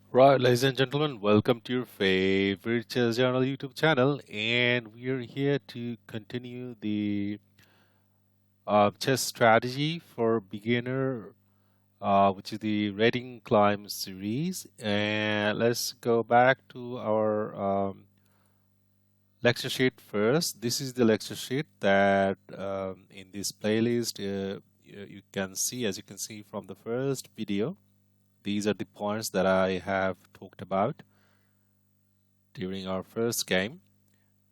Right, ladies and gentlemen, welcome to your favorite chess journal YouTube channel, and we are here to continue the chess strategy for beginner, which is the rating climb series. And let's go back to our lecture sheet first. This is the lecture sheet that in this playlist you can see, as you can see from the first video. These are the points that I have talked about during our first game.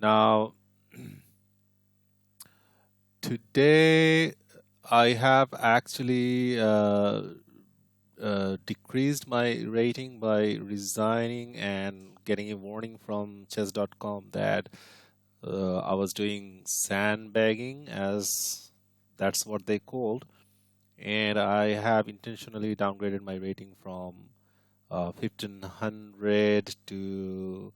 Now, today I have actually decreased my rating by resigning and getting a warning from chess.com that I was doing sandbagging, as that's what they called, and I have intentionally downgraded my rating from 1500 to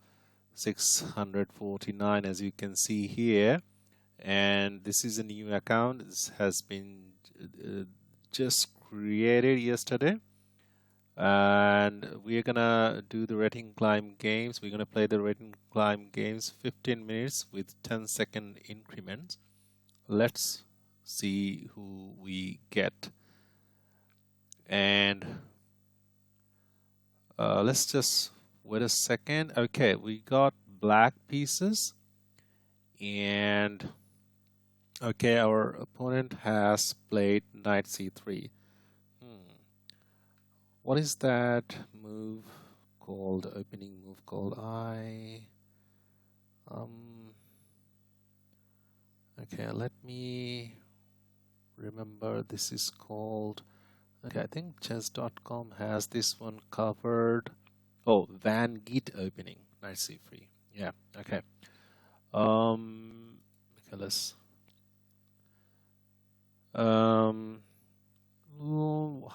649, as you can see here. And this is a new account. This has been just created yesterday, and we're gonna do the rating climb games. We're gonna play the rating climb games 15 minutes with 10-second increments. Let's see who we get. And let's just wait a second. Okay, we got black pieces, and okay, our opponent has played knight c3. What is that move called? Opening move called okay, let me remember. This is called, okay, I think chess.com has this one covered. Oh, Van Geet opening, knight c3. Yeah, okay. Okay, let's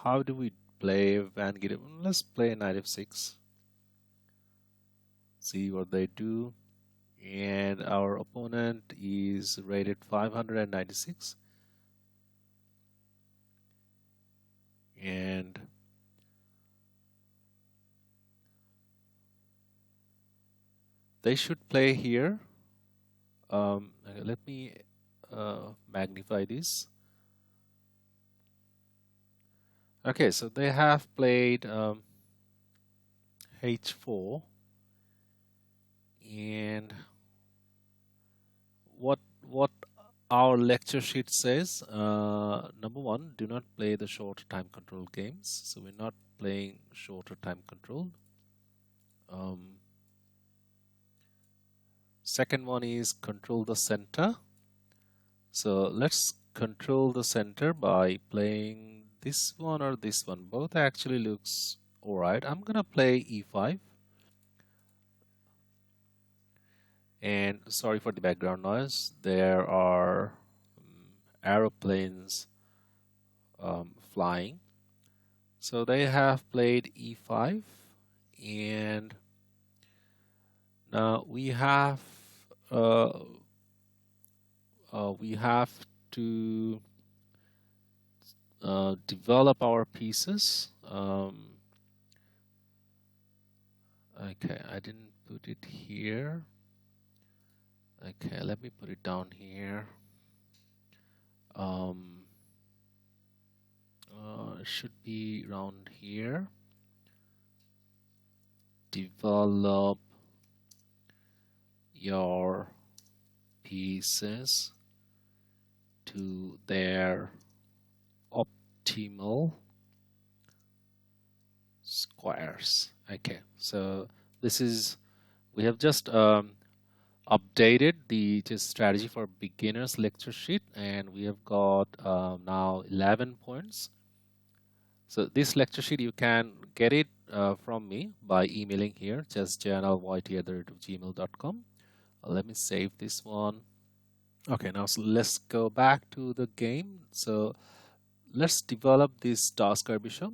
how do we play Van Geet? Let's play knight f6. See what they do. And our opponent is rated 596. And they should play here. Let me magnify this. Okay, so they have played h4, and what our lecture sheet says, number one, do not play the short time control games. So we're not playing shorter time control. Second one is control the center. So let's control the center by playing this one or this one. Both actually looks all right. I'm gonna play e5. And sorry for the background noise. There are aeroplanes flying. So they have played e5, and now we have to develop our pieces. Okay, I didn't put it here. Okay, let me put it down here. It should be around here. Develop your pieces to their optimal squares. Okay, so this is, we have just updated the strategy for beginners lecture sheet, and we have got now 11 points. So this lecture sheet, you can get it from me by emailing here, chessjournal@gmail.com. Let me save this one. Okay, now so let's go back to the game. So let's develop this Tasker bishop.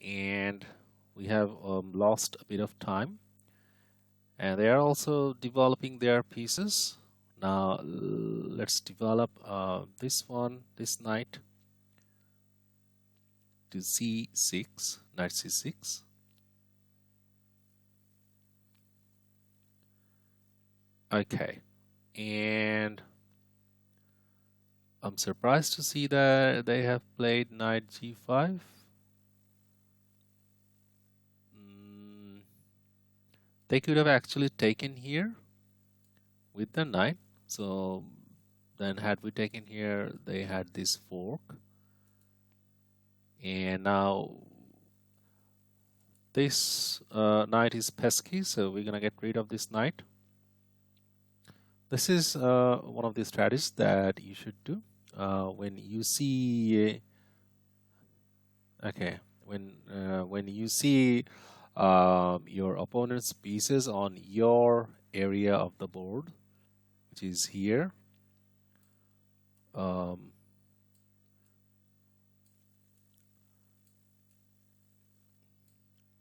And we have lost a bit of time. And they are also developing their pieces. Now let's develop this one, this knight. to c6, knight c6. Okay, and I'm surprised to see that they have played knight g5. They could have actually taken here with the knight. So then had we taken here, they had this fork. And now this knight is pesky, so we're going to get rid of this knight. This is one of the strategies that you should do when you see when you see your opponent's pieces on your area of the board, which is here.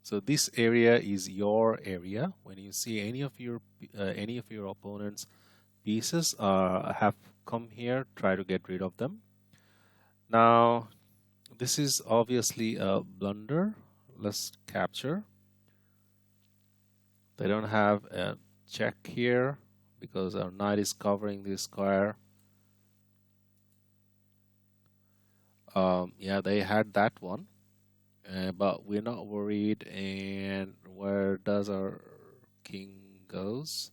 So this area is your area. When you see any of your opponent's pieces have come here, try to get rid of them. Now, this is obviously a blunder. Let's capture. They don't have a check here because our knight is covering this square. Yeah, they had that one, but we're not worried. And where does our king goes?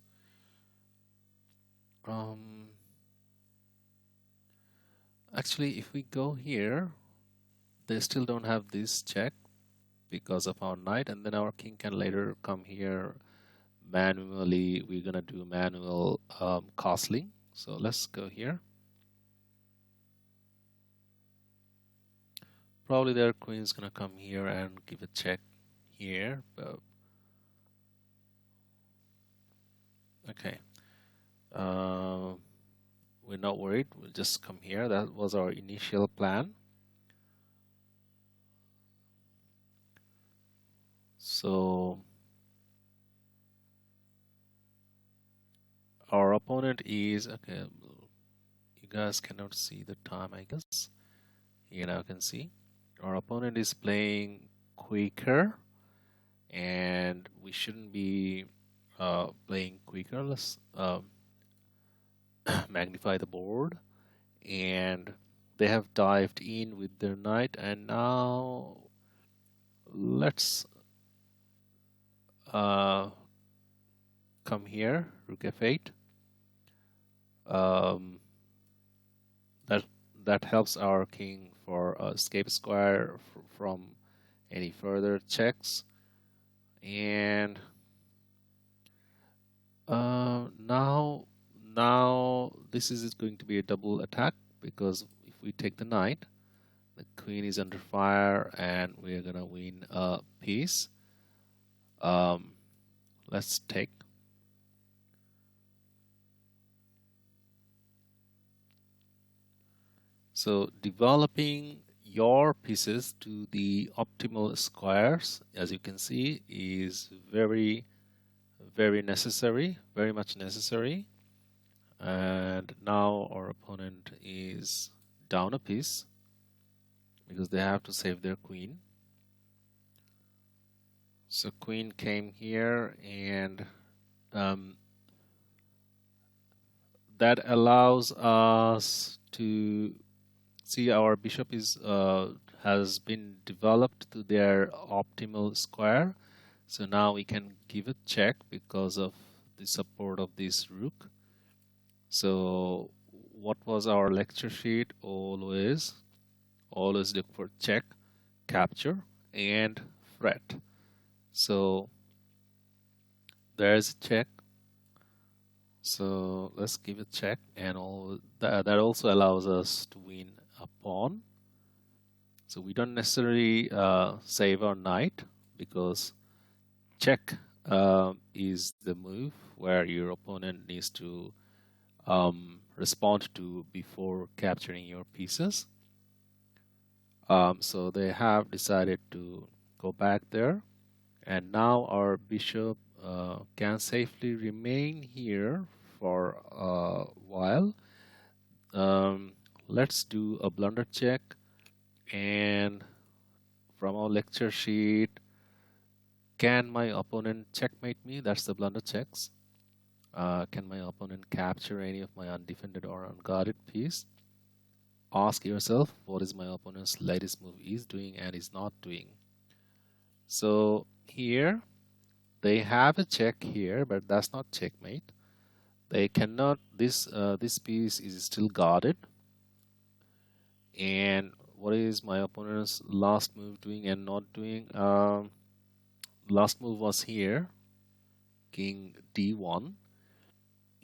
Actually, if we go here, they still don't have this check because of our knight, and then our king can later come here manually. We're gonna do manual castling. So let's go here. Probably their queen is gonna come here and give a check here, but okay. We're not worried. We'll just come here. That was our initial plan. So our opponent is okay. You guys cannot see the time, I guess. You now can see our opponent is playing quicker, and we shouldn't be playing quicker. Let's magnify the board, and they have dived in with their knight, and now let's come here, rook f8. That helps our king for escape square from any further checks. And now this is going to be a double attack, because if we take the knight, the queen is under fire and we're gonna win a piece. Let's take. So developing your pieces to the optimal squares, as you can see, is very necessary, very much necessary. And now our opponent is down a piece because they have to save their queen. So queen came here, and that allows us to see our bishop is has been developed to their optimal square. So now we can give a check because of the support of this rook. So what was our lecture sheet? Always look for check, capture, and threat. So there's a check. So let's give a check, and all that also allows us to win a pawn. So we don't necessarily save our knight, because check is the move where your opponent needs to respond to before capturing your pieces. So they have decided to go back there, and now our bishop can safely remain here for a while. Let's do a blunder check, and from our lecture sheet. Can my opponent checkmate me? That's the blunder checks. Can my opponent capture any of my undefended or unguarded piece? Ask yourself, what is my opponent's latest move is doing and is not doing? So here they have a check here, but that's not checkmate. They cannot. This piece is still guarded. And what is my opponent's last move doing and not doing? Last move was here, King D1,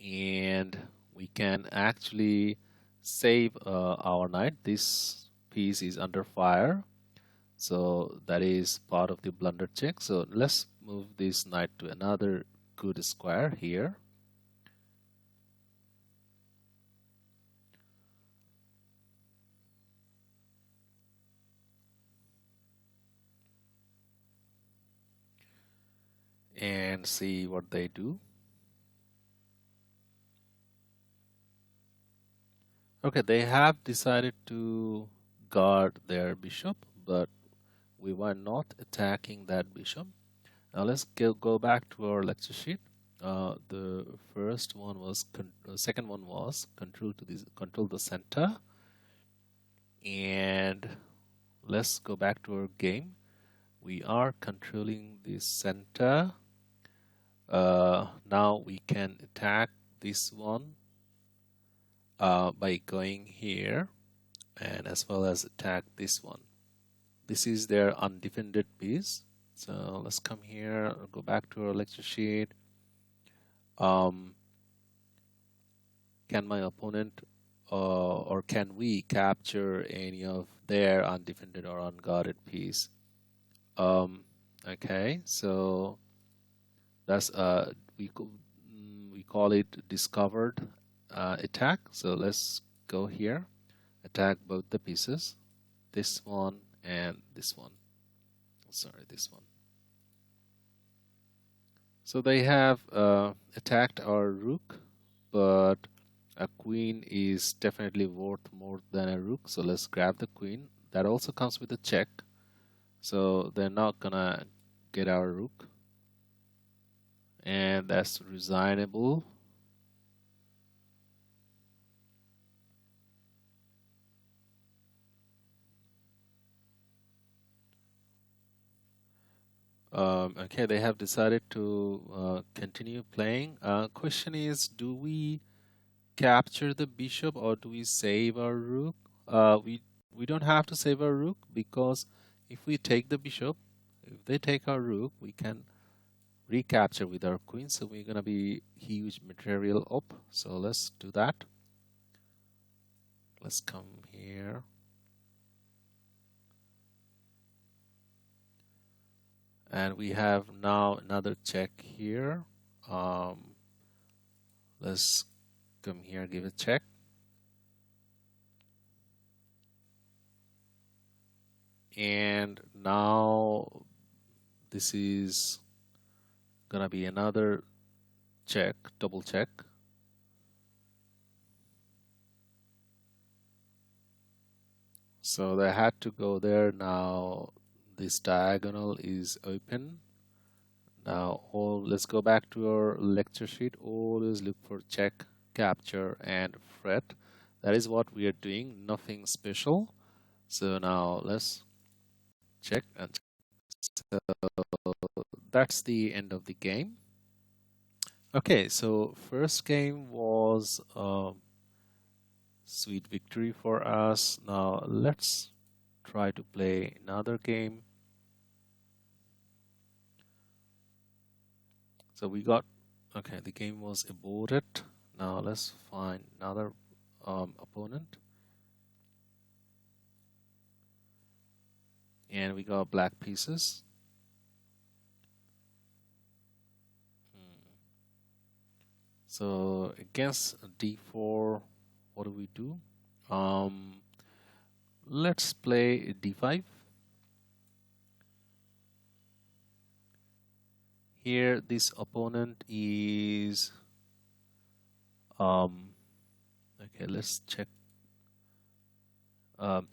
and we can actually save our knight. This piece is under fire, so that is part of the blunder check. So let's move this knight to another good square here. And see what they do. Okay, they have decided to guard their bishop, but we were not attacking that bishop. Now let's go back to our lecture sheet. The first one was the second one was control the center, and let's go back to our game. We are controlling the center. Now we can attack this one by going here, and as well as attack this one. This is their undefended piece. So let's come here, go back to our lecture sheet. Can my opponent or can we capture any of their undefended or unguarded piece? Okay, so that's we call it discovered attack. So let's go here, attack both the pieces, this one and this one. Sorry, this one. So they have attacked our rook, but a queen is definitely worth more than a rook. So let's grab the queen. That also comes with a check. So they're not gonna get our rook. And that's reasonable. Okay, they have decided to continue playing. Question is, do we capture the bishop or do we save our rook? We don't have to save our rook, because if we take the bishop, if they take our rook, we can recapture with our queen. So we're gonna be huge material up. So let's do that. Let's come here. And we have now another check here. Let's come here, give a check. And now this is gonna be another check, double check. So they had to go there. Now this diagonal is open. Now let's go back to our lecture sheet. Always look for check, capture, and fret. That is what we are doing, nothing special. So now let's check, and so that's the end of the game. Okay, so first game was sweet victory for us. Now let's try to play another game. So we got, okay, the game was aborted. Now let's find another opponent. And we got black pieces. So against d4, what do we do? Let's play d5. Here, this opponent is okay. Let's check.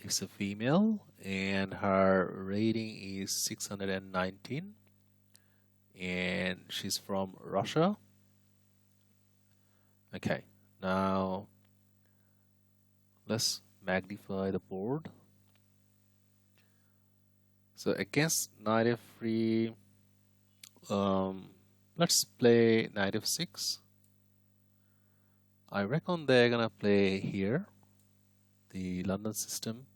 It's a female, and her rating is 619, and she's from Russia. Okay, now let's magnify the board. So against knight f3, let's play knight f6. I reckon they're gonna play here, the London system.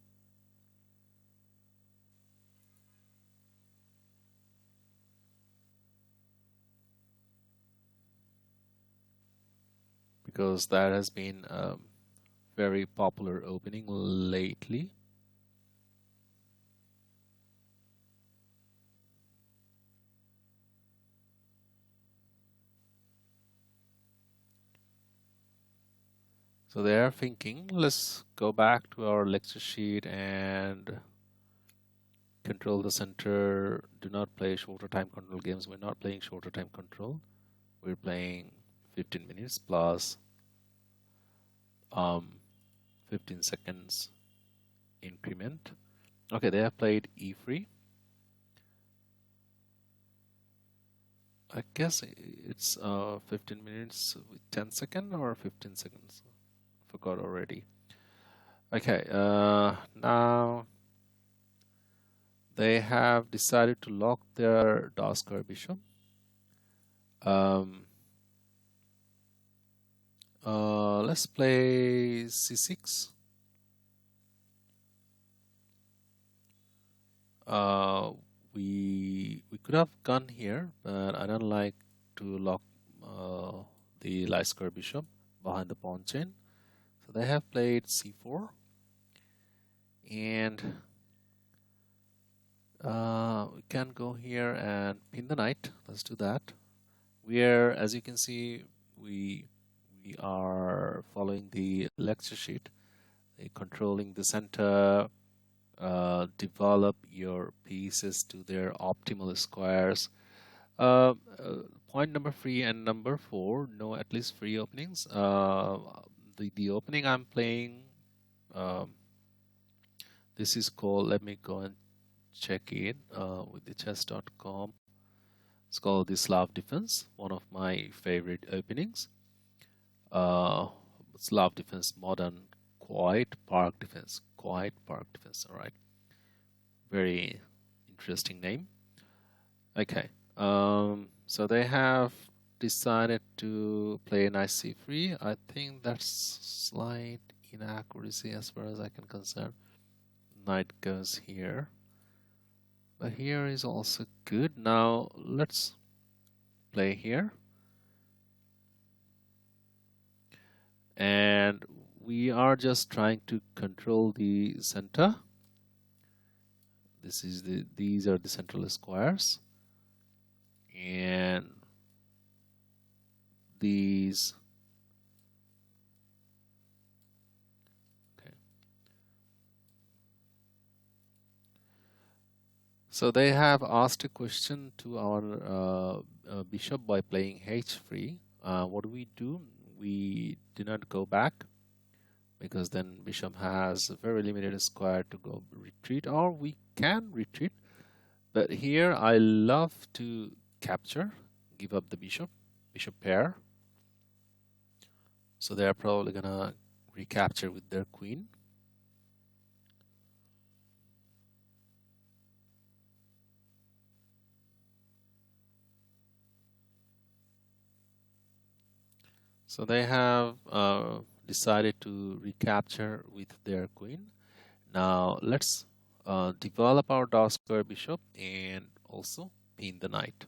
Because that has been a very popular opening lately. So they are thinking, let's go back to our lecture sheet and control the center. Do not play shorter time control games. We're not playing shorter time control. We're playing 15 minutes plus 15 seconds increment. Okay, they have played e3. I guess it's 15 minutes with 10 seconds or 15 seconds. Forgot already. Okay, now they have decided to lock their dark square bishop. Let's play c6. We could have gone here, but I don't like to lock the light square bishop behind the pawn chain. So they have played c4, and we can go here and pin the knight. Let's do that. As you can see, we are following the lecture sheet, controlling the center, develop your pieces to their optimal squares. Point number 3 and number 4, know at least 3 openings. The opening I'm playing, this is called, let me go and check it with the chess.com. It's called the Slav Defense, one of my favorite openings. Slav Defense Modern Quiet Park Defense. Quiet Park Defense, all right. Very interesting name. Okay, so they have decided to play knight c3. I think that's slight inaccuracy as far as I can concern. Knight goes here. But here is also good. Now let's play here. And we are just trying to control the center. These are the central squares. And these. Okay. So they have asked a question to our bishop by playing h3. What do? We do not go back, because then bishop has a very limited square to go retreat, or we can retreat. But here I love to capture, give up the bishop pair. So they're probably gonna recapture with their queen. So they have decided to recapture with their queen. Now let's develop our dark square bishop and also pin the knight.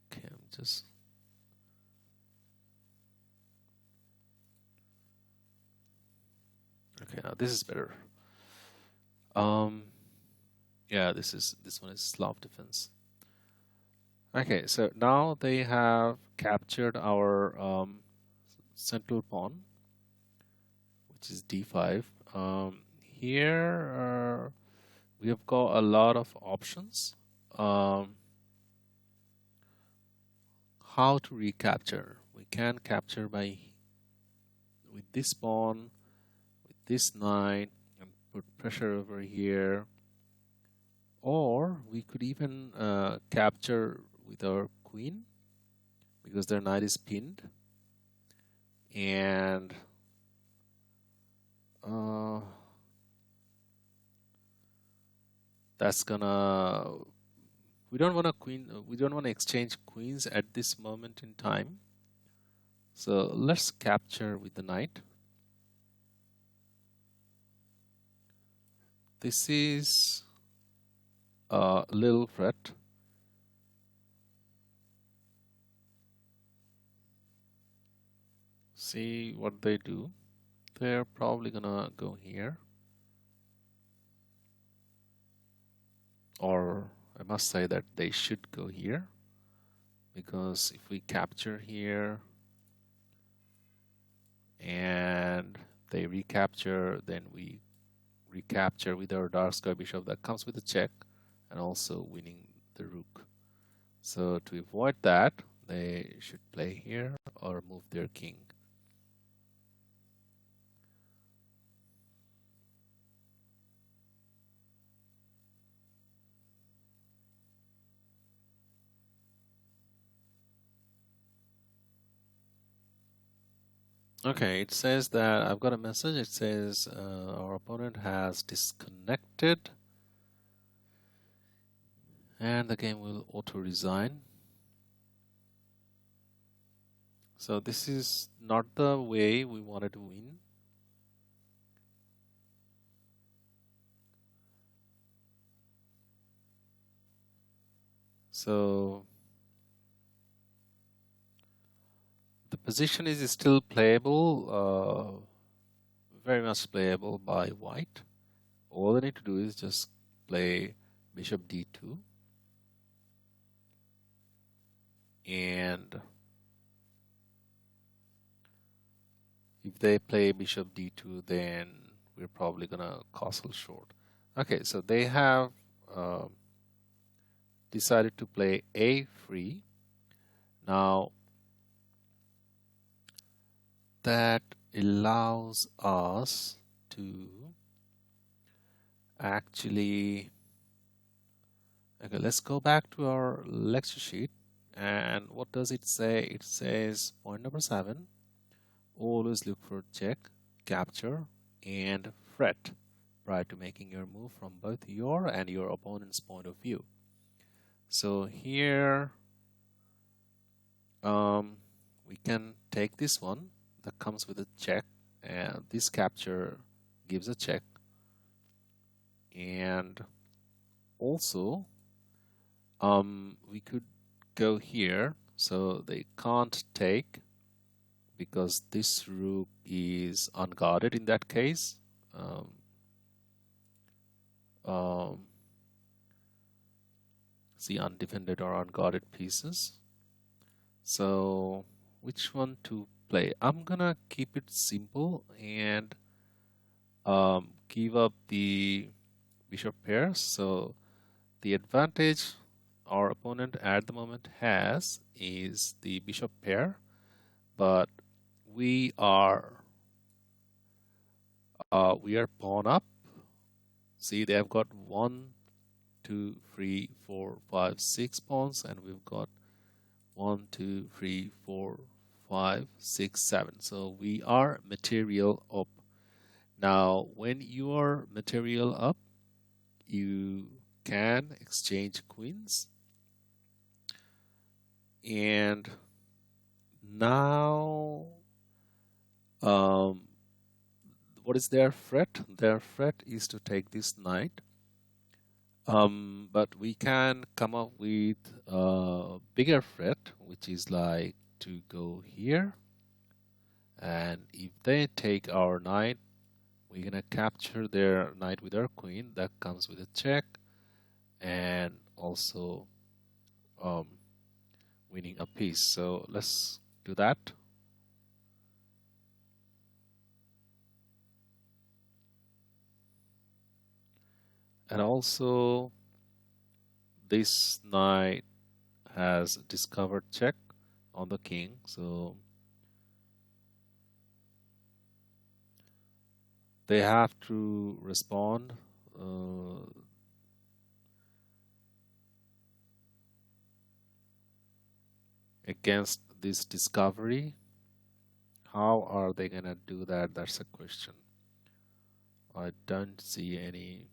Okay, I'm just okay. Now this is better. Yeah, this one is Slav defense. Okay, so now they have captured our central pawn, which is d5. Here we have got a lot of options. How to recapture? We can capture by with this pawn, with this knight, and put pressure over here. Or we could even capture with our queen, because their knight is pinned. And that's gonna, we don't want to exchange queens at this moment in time. So let's capture with the knight. This is a little threat. See what they do. They're probably gonna go here. Or I must say that they should go here, because if we capture here and they recapture, then we recapture with our dark square bishop that comes with a check and also winning the rook. So to avoid that, they should play here or move their king. Okay, it says that I've got a message. It says our opponent has disconnected and the game will auto-resign. So this is not the way we wanted to win. So the position is still playable, very much playable by white. All they need to do is just play bishop d2. And if they play bishop d2, then we're probably gonna castle short. Okay, so they have decided to play a free. Now that allows us to actually, okay, let's go back to our lecture sheet. And what does it say? It says point number 7, always look for check, capture, and threat prior to making your move from both your and your opponent's point of view. So here we can take this one that comes with a check, and this capture gives a check. And also we could go here, so they can't take because this rook is unguarded in that case. See, undefended or unguarded pieces. So which one to play? I'm gonna keep it simple and give up the bishop pair. So the advantage our opponent at the moment has is the bishop pair, but we are pawn up. See, they have got 1, 2, 3, 4, 5, 6 pawns, and we've got 1, 2, 3, 4, 5, 6, 7. So we are material up. Now, when you are material up, you can exchange queens. And now, what is their threat? Their threat is to take this knight. But we can come up with a bigger threat, which is like to go here. And if they take our knight, we're gonna capture their knight with our queen. That comes with a check, and also winning a piece. So let's do that. And also, this knight has discovered check on the king. So they have to respond uh, against this discovery. How are they gonna do that? That's a question. I don't see any.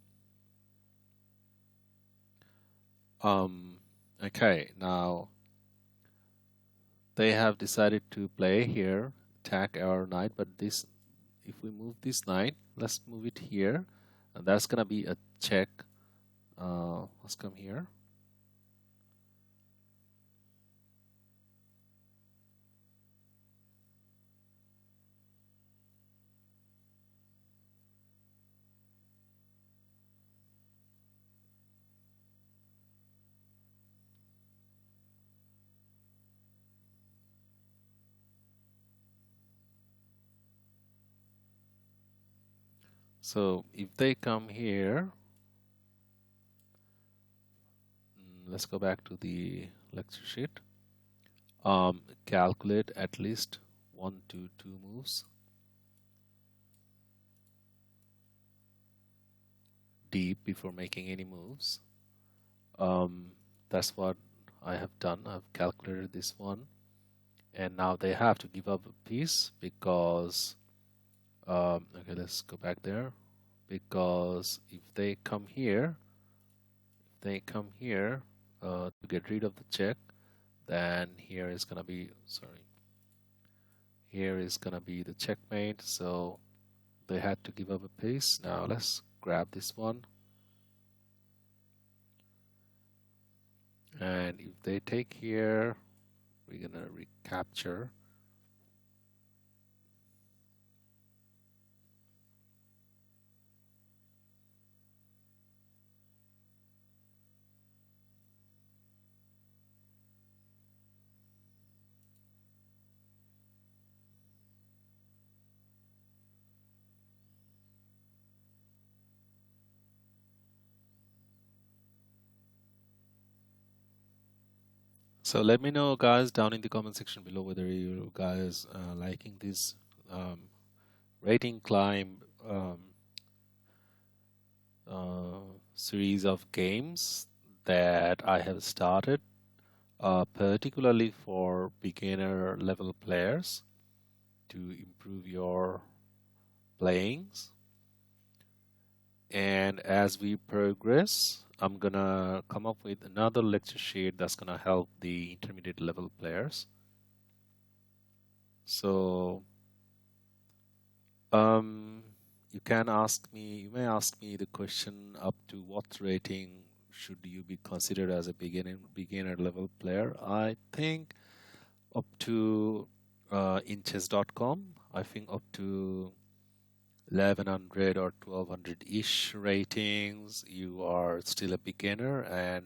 Okay, now they have decided to play here, attack our knight, but this, if we move this knight, let's move it here, and that's gonna be a check. Let's come here. So if they come here, let's go back to the lecture sheet. Calculate at least 1 to 2 moves deep before making any moves. That's what I have done. I've calculated this one, and now they have to give up a piece because okay, let's go back there, because if they come here, to get rid of the check, then here is gonna be, sorry, here is gonna be the checkmate, so they had to give up a piece. Now let's grab this one, and if they take here, we're gonna recapture. So let me know, guys, down in the comment section below whether you guys liking this rating climb series of games that I have started, particularly for beginner level players to improve your playings. And as we progress, I'm gonna come up with another lecture sheet that's gonna help the intermediate level players. So you may ask me the question, up to what rating should you be considered as a beginner level player? I think up to in chess.com, I think up to 1100 or 1200-ish ratings, you are still a beginner, and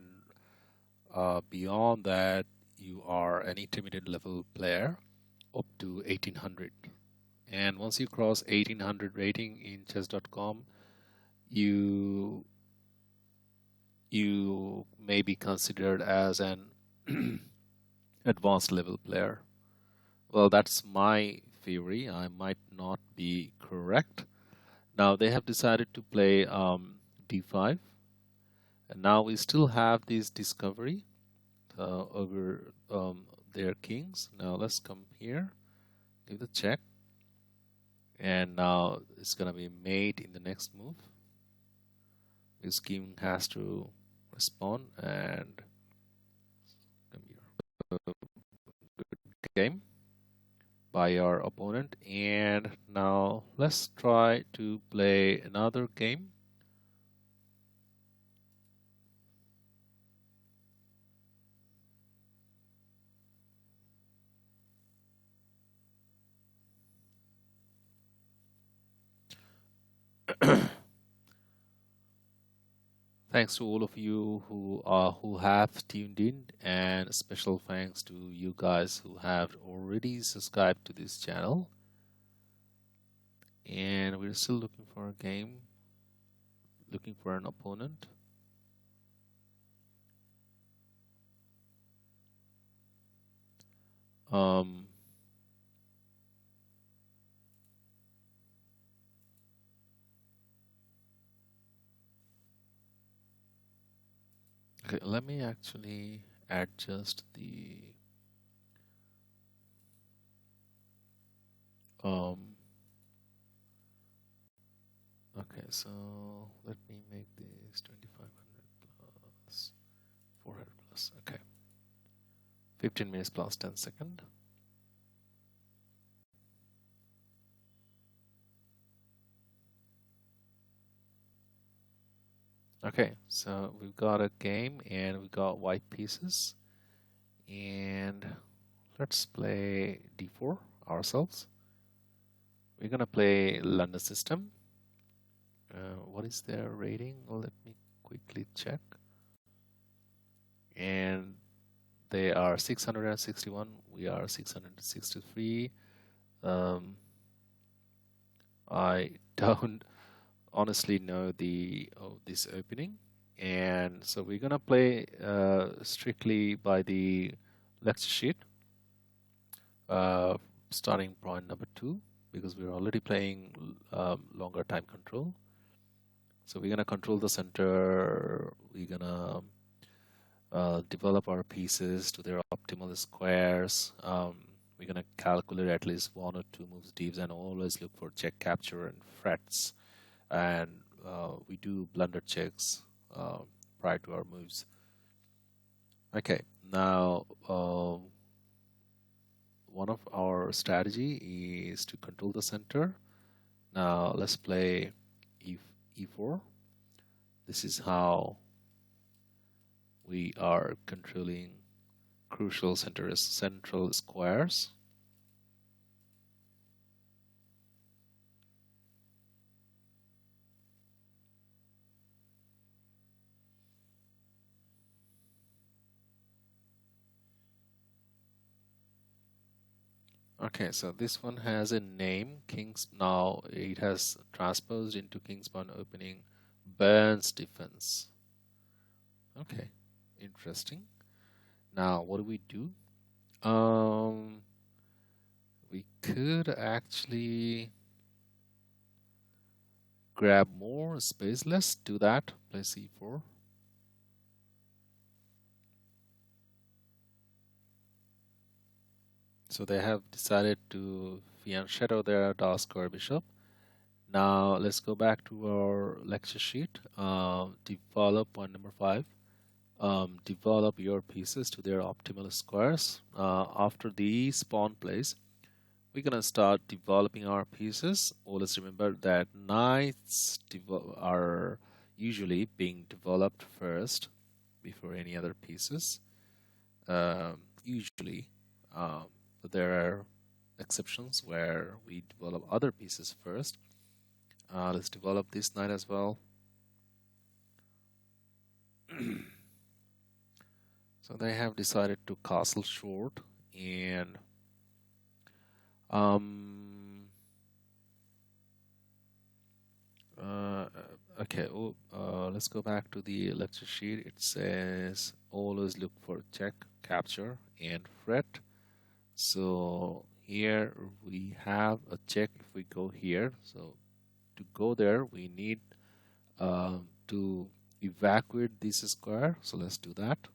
beyond that, you are an intermediate level player up to 1800. And once you cross 1800 rating in chess.com, you may be considered as an advanced level player. Well, that's my theory. I might not be correct. Now they have decided to play d5, and now we still have this discovery over their kings. Now let's come here, give the check, and now it's gonna be mate in the next move. This king has to respond, and come here. Good game by our opponent. And now let's try to play another game. Thanks to all of you who have tuned in, and special thanks to you guys who have already subscribed to this channel. And we're still looking for a game, looking for an opponent. Okay, let me actually adjust the okay, so let me make this 2500 plus 400 plus. Okay, 15 minutes plus 10 seconds. Okay, so we've got a game and we got white pieces, and let's play d4 ourselves. We're gonna play London system. What is their rating? Well, let me quickly check. And they are 661. We are 663. I don't honestly know this opening, and so we're gonna play strictly by the lecture sheet, starting point number 2, because we're already playing longer time control. So we're gonna control the center. We're gonna develop our pieces to their optimal squares. We're gonna calculate at least 1 or 2 moves deeps, and always look for check, capture, and frets. And we do blunder checks prior to our moves. Okay, now one of our strategy is to control the center. Now let's play e4. This is how we are controlling crucial central squares. Okay, so this one has a name, King's. Now it has transposed into King's Pawn opening, Burns defense. Okay, interesting. Now what do? We could actually grab more space. Let's do that. Play c4. So they have decided to shadow their dark square bishop. Now let's go back to our lecture sheet. Develop point number 5. Develop your pieces to their optimal squares. After the pawn plays, we're gonna start developing our pieces. Always remember that knights are usually being developed first before any other pieces. Usually, but there are exceptions where we develop other pieces first. Let's develop this knight as well. So they have decided to castle short, and okay, let's go back to the lecture sheet. It says always look for check, capture, and fret. So here we have a check if we go here. So to go there, we need to evacuate this square. So let's do that.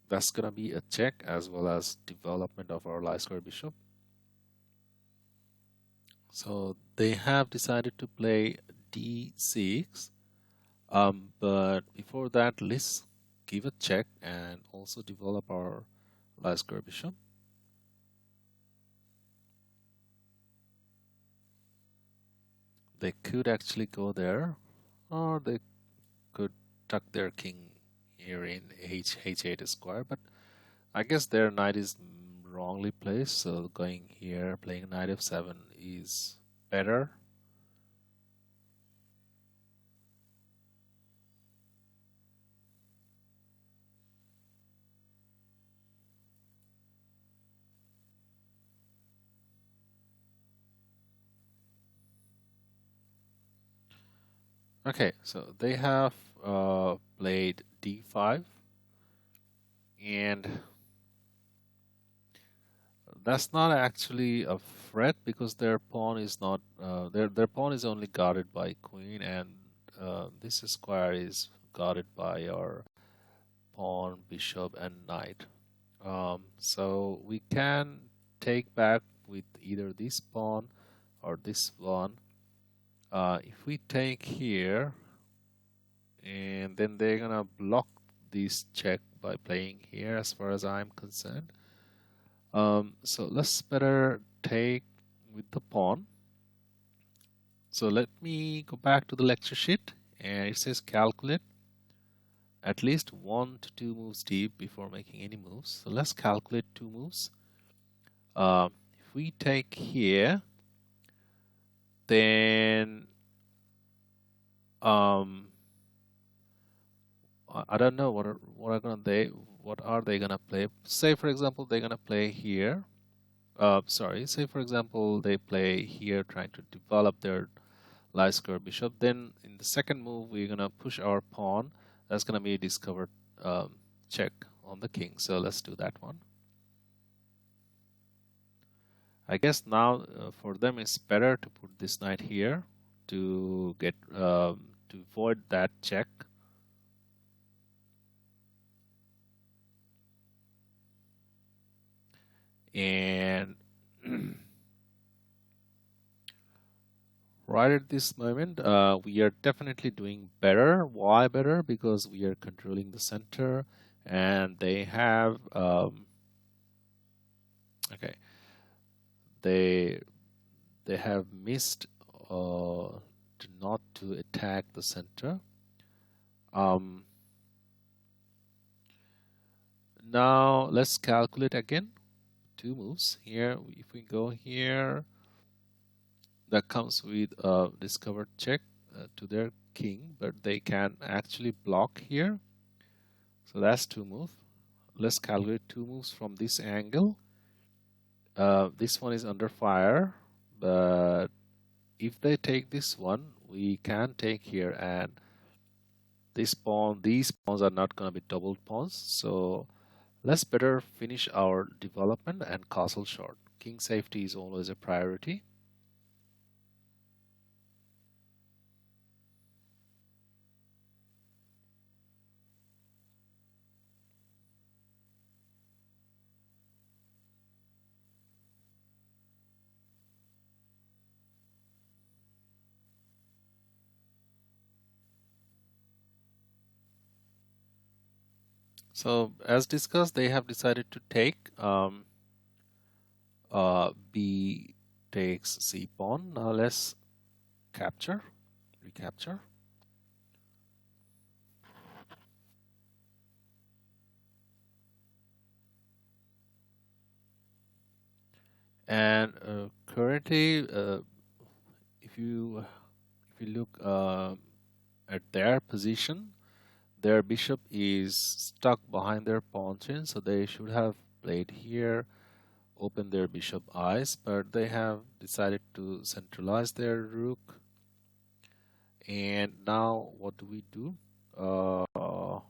That's gonna be a check as well as development of our light square bishop. So they have decided to play d6, but before that, let's give a check and also develop our light square bishop. They could actually go there, or they could tuck their king here in h8 square, but I guess their knight is wrongly placed, so going here, playing knight f7 is better. Okay, so they have played d5, and that's not actually a threat because their pawn is not their pawn is only guarded by queen, and this square is guarded by our pawn, bishop, and knight. So we can take back with either this pawn or this one. If we take here, and then they're gonna block this check by playing here, as far as I'm concerned. So let's better take with the pawn. So let me go back to the lecture sheet, and it says calculate at least 1 to 2 moves deep before making any moves. So let's calculate 2 moves. If we take here, then I don't know what are they gonna play. Say for example they're gonna play here. Say for example they play here, trying to develop their light square bishop. Then in the second move we're gonna push our pawn. That's gonna be a discovered check on the king. So let's do that one. I guess now for them it's better to put this knight here to get to avoid that check. And right at this moment, we are definitely doing better. Why better? Because we are controlling the center, and they have okay. They have missed not to attack the center. Now let's calculate again. 2 moves here. If we go here, that comes with a discovered check to their king, but they can actually block here. So that's 2 moves. Let's calculate 2 moves from this angle. This one is under fire, but if they take this one, we can take here, and these pawns are not going to be double pawns. So let's better finish our development and castle short. King safety is always a priority. So as discussed, they have decided to take B takes C pawn. Now let's recapture. And currently, if you look at their position, their bishop is stuck behind their pawn chain, so they should have played here, open their bishop eyes, but they have decided to centralize their rook. And now what do we do? What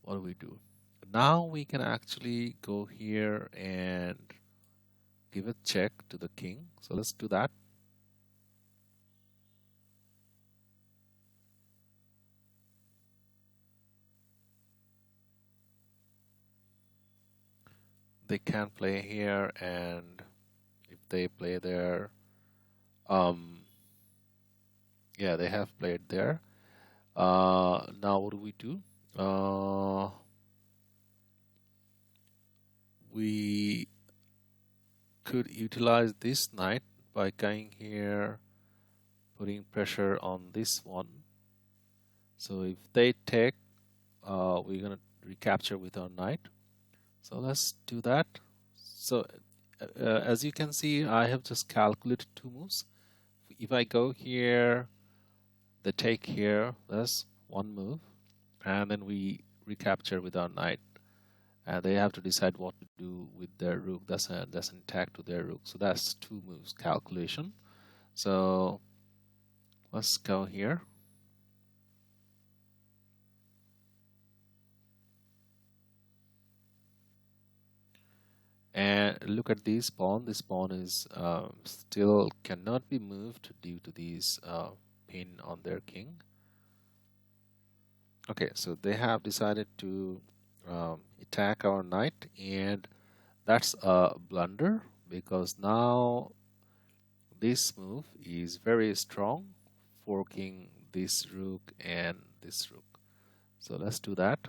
do we do? Now we can actually go here and give a check to the king. So let's do that. They can play here, and if they play there, yeah, they have played there. Now what do we do? We could utilize this knight by going here, putting pressure on this one. So if they take, we're gonna recapture with our knight. So let's do that. So as you can see, I have just calculated 2 moves. If I go here, the take here, that's 1 move, and then we recapture with our knight. And they have to decide what to do with their rook. That's an attack to their rook. So that's 2 moves calculation. So let's go here. And look at this pawn. This pawn is still cannot be moved due to these pin on their king. Okay, so they have decided to attack our knight, and that's a blunder because now this move is very strong, forking this rook and this rook. So let's do that.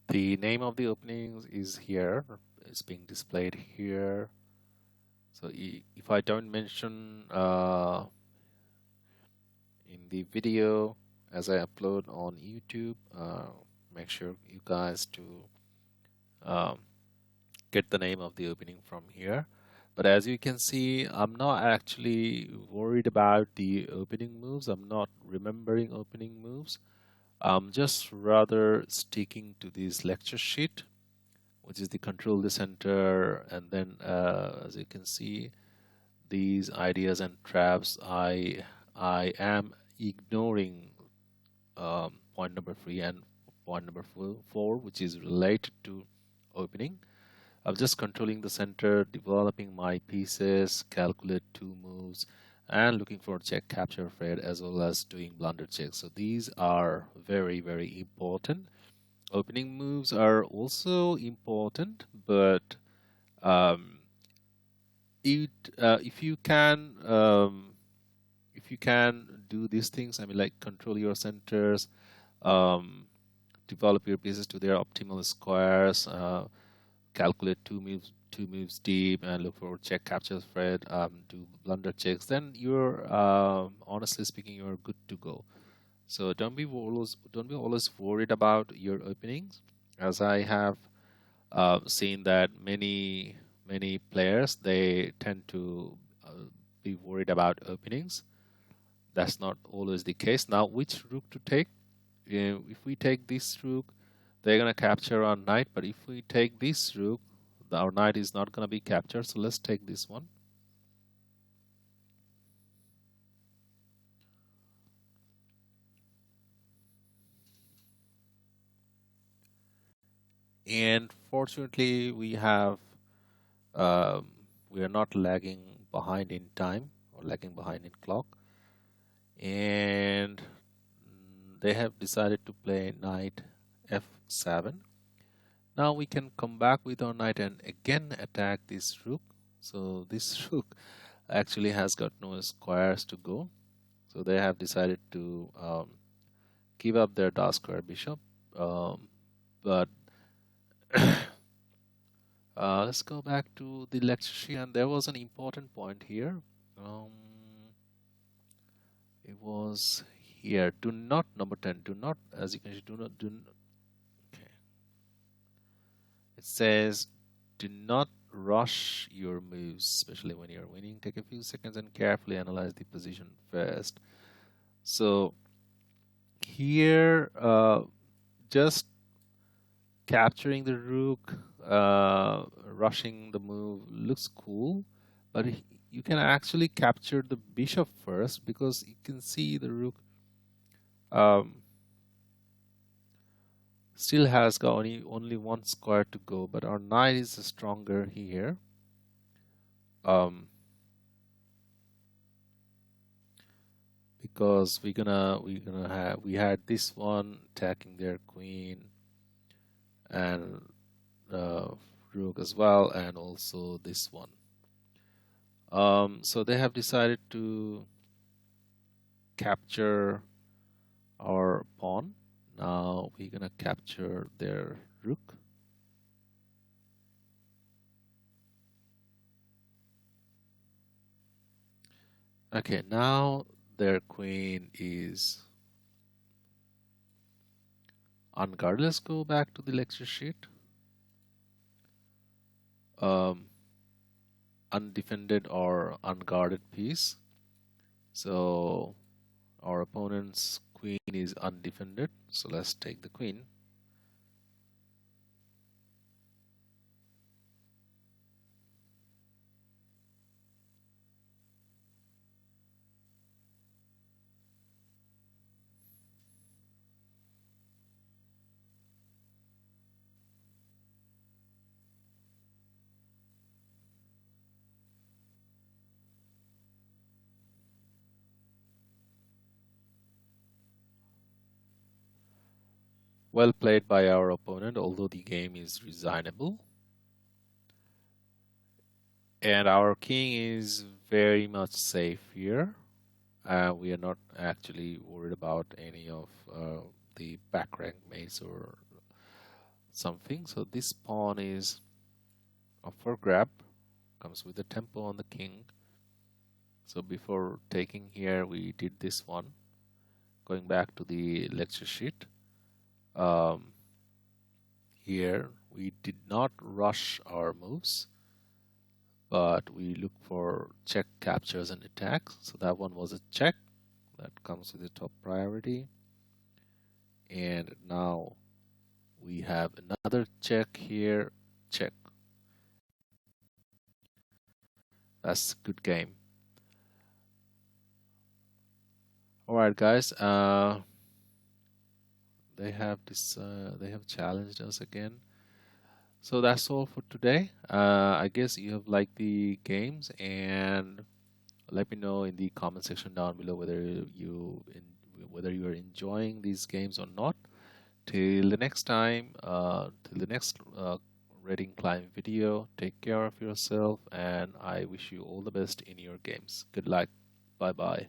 The name of the openings is here. It's being displayed here. So if I don't mention in the video as I upload on YouTube, make sure you guys to um, get the name of the opening from here. But as you can see, I'm not actually worried about the opening moves. I'm not remembering opening moves. I'm just rather sticking to this lecture sheet, which is the control the center, and then as you can see, these ideas and traps, I am ignoring point number 3 and point number 4, which is related to opening. I'm just controlling the center, developing my pieces, calculate 2 moves, and looking for check capture Fred, as well as doing blunder checks. So these are very, very important. Opening moves are also important, but um, if you can do these things, I mean, like control your centers, um, develop your pieces to their optimal squares, calculate two moves deep, and look for check capture Fred, do blunder checks, then you're honestly speaking, you're good to go. So don't be always worried about your openings, as I have seen that many players, they tend to be worried about openings. That's not always the case. Now, which rook to take? If we take this rook, they're gonna capture our knight. But if we take this rook, our knight is not gonna be captured. So let's take this one. And fortunately, um, we are not lagging behind in time or lagging behind in clock. And they have decided to play knight f7. Now we can come back with our knight and again attack this rook. So this rook actually has got no squares to go. So they have decided to give up their dark square bishop. But let's go back to the lecture sheet, and there was an important point here. It was here. Do not, number 10. Do not, as you can see, do not. Okay. It says, do not rush your moves, especially when you're winning. Take a few seconds and carefully analyze the position first. So here, just capturing the rook, rushing the move looks cool, but you can actually capture the bishop first, because you can see the rook still has got only one square to go, but our knight is stronger here. Because we had this one attacking their queen and rook as well, and also this one. So they have decided to capture our pawn. Now we're gonna capture their rook. Okay, now their queen is unguarded. Let's go back to the lecture sheet. Undefended or unguarded piece. So our opponent's queen is undefended. So let's take the queen. Well played by our opponent, although the game is resignable. And our king is very much safe here. We are not actually worried about any of the back rank mates or something. So this pawn is up for grab. Comes with a tempo on the king. So before taking here, we did this one. Going back to the lecture sheet. Here we did not rush our moves, but we look for check, captures, and attacks. So that one was a check. That comes with the top priority. And now we have another check here, check. That's a good game. All right, guys. They have challenged us again. So that's all for today. I guess you have liked the games, and let me know in the comment section down below whether you are enjoying these games or not. Till the next time, till the next rating climb video, take care of yourself, and I wish you all the best in your games. Good luck. Bye bye.